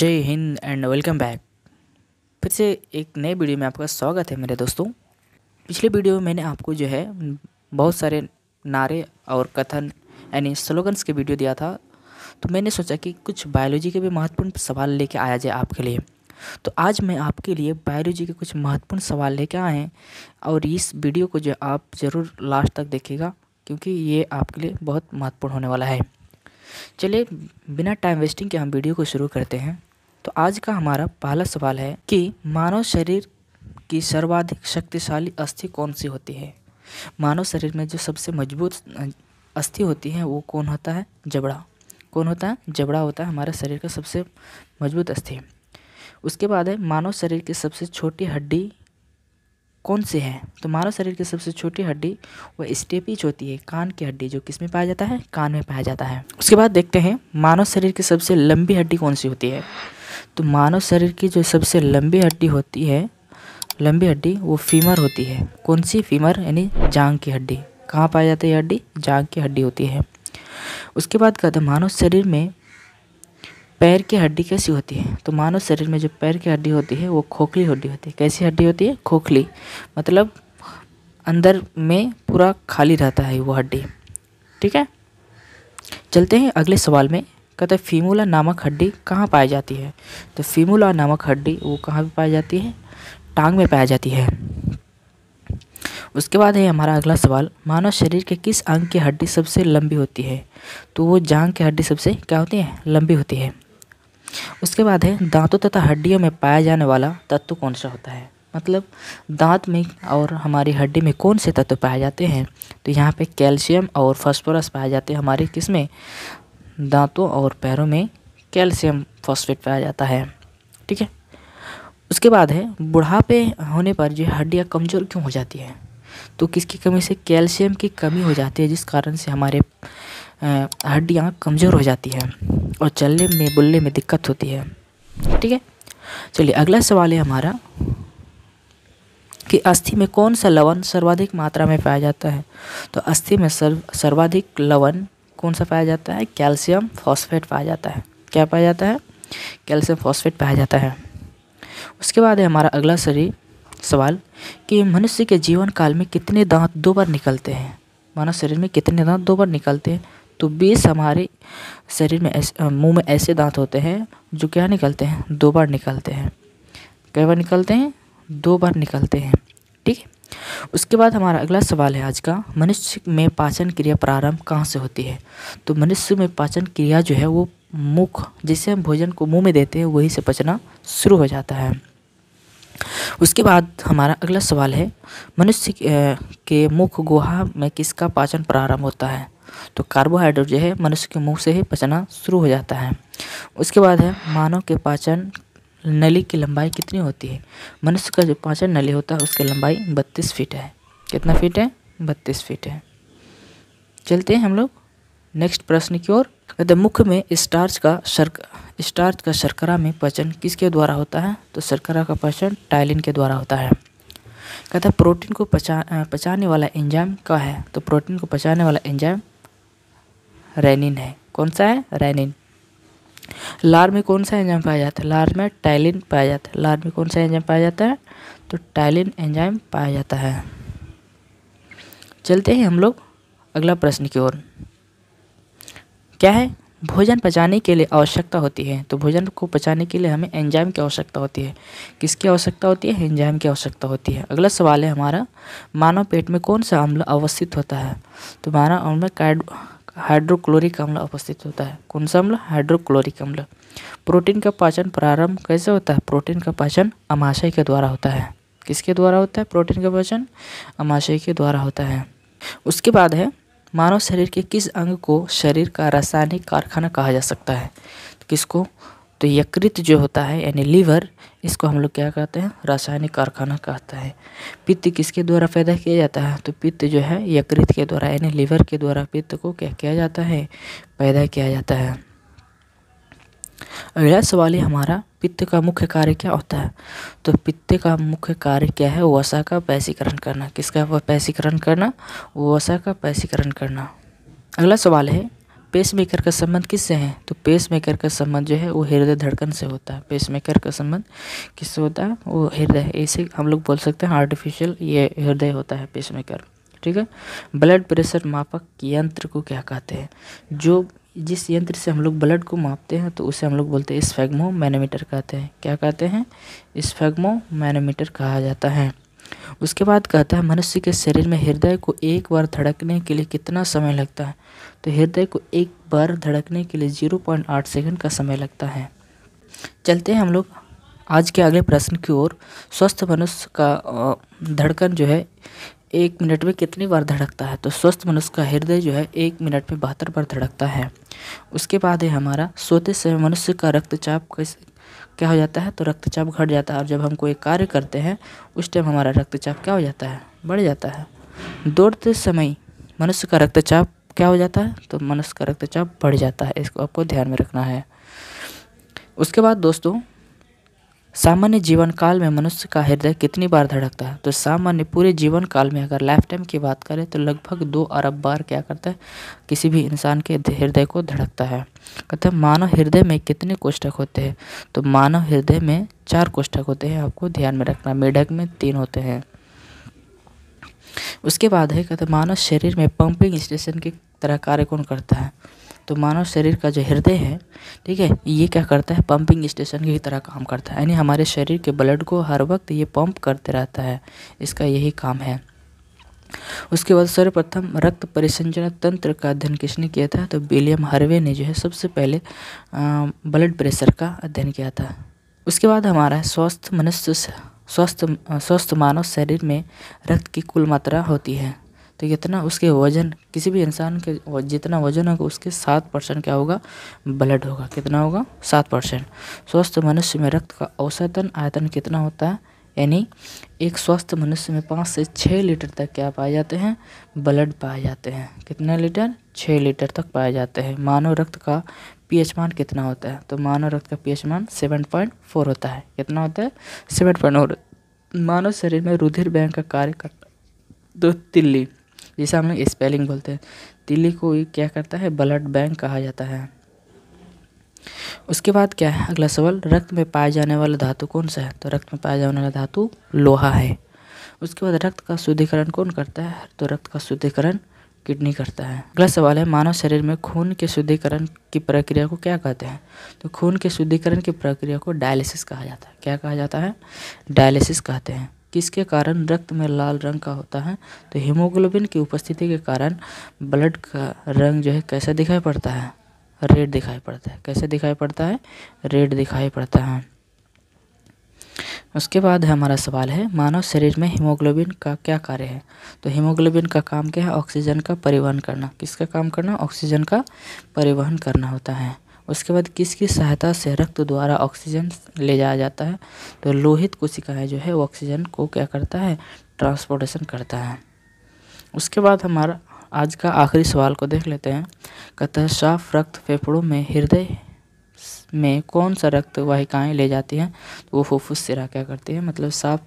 जय Hind and welcome back. फिर से एक नए वीडियो में आपका स्वागत है मेरे दोस्तों। पिछले वीडियो में मैंने आपको जो है बहुत सारे नारे और कथन यानी स्लोगन्स के वीडियो दिया था। तो मैंने सोचा कि कुछ बायोलॉजी के भी महत्वपूर्ण सवाल लेके आया जाए आपके लिए। तो आज मैं आपके लिए बायोलॉजी के कुछ महत्वपूर्ण सवाल लेके आए हैं और इस वीडियो को जो आप ज़रूर लास्ट तक देखिएगा क्योंकि ये आपके लिए बहुत महत्वपूर्ण होने वाला है। चलिए बिना टाइम वेस्टिंग के हम वीडियो को शुरू करते हैं। तो आज का हमारा पहला सवाल है कि मानव शरीर की सर्वाधिक शक्तिशाली अस्थि कौन सी होती है। मानव शरीर में जो सबसे मजबूत अस्थि होती है वो कौन होता है? जबड़ा। कौन होता है? जबड़ा होता है हमारे शरीर का सबसे मजबूत अस्थि। उसके बाद है मानव शरीर की सबसे छोटी हड्डी कौन सी है? तो मानव शरीर की सबसे छोटी हड्डी वह स्टेपिज होती है, कान की हड्डी, जो किस में पाया जाता है? कान में पाया जाता है। उसके बाद देखते हैं मानव शरीर की सबसे लंबी हड्डी कौन सी होती है। तो मानव शरीर की जो सबसे लंबी हड्डी होती है, लंबी हड्डी वो फीमर होती है। कौन सी? फीमर यानी जांघ की हड्डी। कहाँ पाई जाती है हड्डी? जांघ की हड्डी होती है। उसके बाद कहते हैं मानव शरीर में पैर की हड्डी कैसी होती है। तो मानव शरीर में जो पैर की हड्डी होती है वो खोखली हड्डी होती है। कैसी हड्डी होती है? खोखली, मतलब अंदर में पूरा खाली रहता है वो हड्डी। ठीक है, चलते हैं अगले सवाल में। कहते हैं फीमूला नामक हड्डी कहाँ पाई जाती है। तो फीमूला नामक हड्डी वो कहाँ पे पाई जाती है? टांग में पाई जाती है। उसके बाद है हमारा अगला सवाल, मानव शरीर के किस अंग की हड्डी सबसे लंबी होती है। तो वो जांघ की हड्डी सबसे क्या होती है? लंबी होती है। उसके बाद है दांतों तथा हड्डियों में पाया जाने वाला तत्व कौन सा होता है। मतलब दांत में और हमारी हड्डी में कौन से तत्व पाए जाते हैं। तो यहाँ पे कैल्शियम और फास्फोरस पाए जाते हैं हमारे किस में? दांतों और पैरों में कैल्शियम फॉस्फेट पाया जाता है। ठीक है, उसके बाद है बुढ़ापे होने पर जो हड्डियाँ कमज़ोर क्यों हो जाती है। तो किसकी कमी से? कैल्शियम की कमी हो जाती है, जिस कारण से हमारे हड्डियाँ कमज़ोर हो जाती है और चलने में बुलने में दिक्कत होती है। ठीक है, चलिए अगला सवाल है हमारा कि अस्थि में कौन सा लवण सर्वाधिक मात्रा में पाया जाता है। तो अस्थि में सर्वाधिक लवण कौन सा पाया जाता है? कैल्शियम फॉस्फेट पाया जाता है। क्या पाया जाता है? कैल्शियम फॉस्फेट पाया जाता है। उसके बाद है हमारा अगला सवाल कि मनुष्य के जीवन काल में कितने दांत दो बार निकलते हैं। मानव शरीर में कितने दांत दो बार निकलते हैं। तो 20 हमारे शरीर में मुंह में ऐसे दांत होते हैं जो क्या निकलते हैं? दो बार निकलते हैं। कई बार निकलते हैं? दो बार निकलते हैं। ठीक है, उसके बाद हमारा अगला सवाल है आज का, मनुष्य में पाचन क्रिया प्रारंभ कहाँ से होती है। तो मनुष्य में पाचन क्रिया जो है वो मुख, जिससे हम भोजन को मुंह में देते हैं वहीं से पचना शुरू हो जाता है। उसके बाद हमारा अगला सवाल है मनुष्य के मुख गुहा में किसका पाचन प्रारंभ होता है। तो कार्बोहाइड्रेट जो है मनुष्य के मुंह से ही पचना शुरू हो जाता है। उसके बाद है मानव के पाचन नली की लंबाई कितनी होती है। मनुष्य का जो पाचन नली होता है उसकी लंबाई 32 फीट है। कितना फीट है? 32 फीट है। चलते हैं हम लोग नेक्स्ट प्रश्न की ओर। कहते मुख में स्टार्च का शर्करा में पचन किसके द्वारा होता है। तो शर्करा का पचन टाइलिन के द्वारा होता है। कहता है प्रोटीन को पचाने वाला एंजाइम क्या है। तो प्रोटीन को पचाने वाला एंजाइम रेनिन है। कौन सा है? रेनिन। लार में कौन सा एंजाइम पाया जाता है? लार में टाइलिन पाया जाता है। लार में कौन सा एंजाइम पाया जाता है? तो टाइलिन एंजाइम पाया जाता है। चलते हैं हम लोग अगला प्रश्न की ओर। क्या है? भोजन पचाने के लिए आवश्यकता होती है। तो भोजन को पचाने के लिए हमें एंजाइम की आवश्यकता होती है। किसकी आवश्यकता होती है? एंजाइम की आवश्यकता होती है। अगला सवाल है हमारा, मानव पेट में कौन सा अम्ल अवस्थित होता है। तो मानव अम्ल में हाइड्रोक्लोरिक अम्ल अवस्थित होता है। कौन सा अम्ल? हाइड्रोक्लोरिक अम्ल। प्रोटीन का पाचन प्रारंभ कैसे होता है? प्रोटीन का पाचन अमाशय के द्वारा होता है। किसके द्वारा होता है प्रोटीन का पाचन? अमाशय के द्वारा होता है। उसके बाद है मानव शरीर के किस अंग को शरीर का रासायनिक कारखाना कहा जा सकता है। तो किसको? तो यकृत जो होता है यानी लीवर, इसको हम लोग क्या कहते हैं? रासायनिक कारखाना कहता है। पित्त किसके द्वारा पैदा किया जाता है। तो पित्त जो है यकृत के द्वारा यानी लीवर के द्वारा पित्त को क्या किया जाता है? पैदा किया जाता है। अगला सवाल है हमारा, पित्त का मुख्य कार्य क्या होता है। तो पित्त का मुख्य कार्य क्या है? वसा का वैसीकरण करना। किसका वैसीकरण करना? वसा का वैसीकरण करना। अगला सवाल है पेसमेकर का संबंध किससे है? तो पेसमेकर का संबंध जो है वो हृदय धड़कन से होता है। पेसमेकर का संबंध किससे होता है? वो हृदय, ऐसे हम लोग बोल सकते हैं आर्टिफिशियल ये हृदय होता है पेसमेकर। ठीक है। ब्लड प्रेशर मापक यंत्र को क्या कहते हैं? जो जिस यंत्र से हम लोग ब्लड को मापते हैं तो उसे हम लोग बोलते हैं स्फेग्मोमैनोमीटर कहते हैं। क्या कहते हैं? स्फेग्मोमैनोमीटर कहा जाता है। उसके बाद कहता है मनुष्य के शरीर में हृदय को एक बार धड़कने के लिए कितना समय लगता है? तो हृदय को एक बार धड़कने के लिए 0.8 सेकंड का समय लगता है। चलते हैं हम लोग आज के अगले प्रश्न की ओर। स्वस्थ मनुष्य का धड़कन जो है 1 मिनट में कितनी बार धड़कता है? तो स्वस्थ मनुष्य का हृदय जो है 1 मिनट में 72 बार धड़कता है। उसके बाद है हमारा सोते समय मनुष्य का रक्तचाप क्या हो जाता है? तो रक्तचाप घट जाता है। और जब हम कोई कार्य करते हैं उस टाइम हमारा रक्तचाप क्या हो जाता है? बढ़ जाता है। दौड़ते समय मनुष्य का रक्तचाप क्या हो जाता है? तो मनुष्य का रक्तचाप बढ़ जाता है। इसको आपको ध्यान में रखना है। उसके बाद दोस्तों सामान्य जीवन काल में मनुष्य का हृदय कितनी बार धड़कता है? तो सामान्य पूरे जीवन काल में अगर लाइफ टाइम की बात करें तो लगभग 2 अरब बार क्या करता है? किसी भी इंसान के हृदय को धड़कता है। कहते हैं मानव हृदय में कितने कोष्ठक होते हैं? तो मानव हृदय में 4 कोष्ठक होते हैं। आपको ध्यान में रखना। मेढक में 3 होते हैं। उसके बाद है कहते हैं मानव शरीर में पंपिंग स्टेशन की तरह कार्य कौन करता है? तो मानव शरीर का जो हृदय है, ठीक है, ये क्या करता है? पंपिंग स्टेशन की तरह काम करता है। यानी हमारे शरीर के ब्लड को हर वक्त ये पंप करते रहता है। इसका यही काम है। उसके बाद सर्वप्रथम रक्त परिसंचरण तंत्र का अध्ययन किसने किया था? तो विलियम हार्वे ने जो है सबसे पहले ब्लड प्रेशर का अध्ययन किया था। उसके बाद हमारा स्वस्थ मानव शरीर में रक्त की कुल मात्रा होती है। तो कितना उसके वजन, किसी भी इंसान के जितना वजन होगा उसके 7% क्या होगा? ब्लड होगा। कितना होगा? 7%। स्वस्थ मनुष्य में रक्त का औसतन आयतन कितना होता है? यानी एक स्वस्थ मनुष्य में 5 से 6 लीटर तक क्या पाए जाते हैं? ब्लड पाए जाते हैं। कितना लीटर? 6 लीटर तक पाए जाते हैं। मानव रक्त का पीएच मान कितना होता है? तो मानव रक्त का पीएच मान 7.4 होता है। कितना होता है? 7.4। मानव शरीर में रुधिर बैंक का कार्य करता है। तो तिल्ली, जिसे हम लोग स्पेलिंग बोलते हैं, तिल्ली को क्या करता है? ब्लड बैंक कहा जाता है। उसके बाद क्या है अगला सवाल? रक्त में पाए जाने वाला धातु कौन सा है? तो रक्त में पाया जाने वाला धातु लोहा है। उसके बाद रक्त का शुद्धिकरण कौन करता है? तो रक्त का शुद्धिकरण किडनी करता है। अगला सवाल है मानव शरीर में खून के शुद्धिकरण की प्रक्रिया को क्या कहते हैं? तो खून के शुद्धिकरण की प्रक्रिया को डायलिसिस कहा जाता है। क्या कहा जाता है? डायलिसिस कहते हैं। किसके कारण रक्त में लाल रंग का होता है? तो हीमोग्लोबिन की उपस्थिति के कारण ब्लड का रंग जो है कैसा दिखाई पड़ता है? रेड दिखाई पड़ता है। कैसे दिखाई पड़ता है? रेड दिखाई पड़ता है। उसके बाद हमारा सवाल है मानव शरीर में हीमोग्लोबिन का क्या कार्य है? तो हीमोग्लोबिन का काम क्या है? ऑक्सीजन का परिवहन करना। किसका काम करना? ऑक्सीजन का परिवहन करना होता है। उसके बाद किसकी सहायता से रक्त द्वारा ऑक्सीजन ले जाया जाता है? तो लोहित कोशिकाएं जो है वो ऑक्सीजन को क्या करता है? ट्रांसपोर्टेशन करता है। उसके बाद हमारा आज का आखिरी सवाल को देख लेते हैं। कहता है साफ रक्त फेफड़ों में हृदय में कौन सा रक्त वाहिकाएं ले जाती हैं? तो वो फुफ्फुस सिरा क्या करती है? मतलब साफ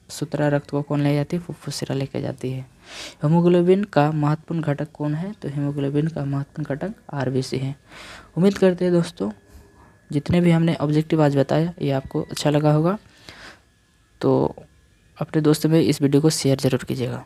सुथरा रक्त को कौन ले जाती है? फुफ्फुस सिरा लेके जाती है। हीमोग्लोबिन का महत्वपूर्ण घटक कौन है? तो हीमोग्लोबिन का महत्वपूर्ण घटक आरबीसी है। उम्मीद करते हैं दोस्तों जितने भी हमने ऑब्जेक्टिव आज बताया ये आपको अच्छा लगा होगा। तो अपने दोस्तों में इस वीडियो को शेयर ज़रूर कीजिएगा।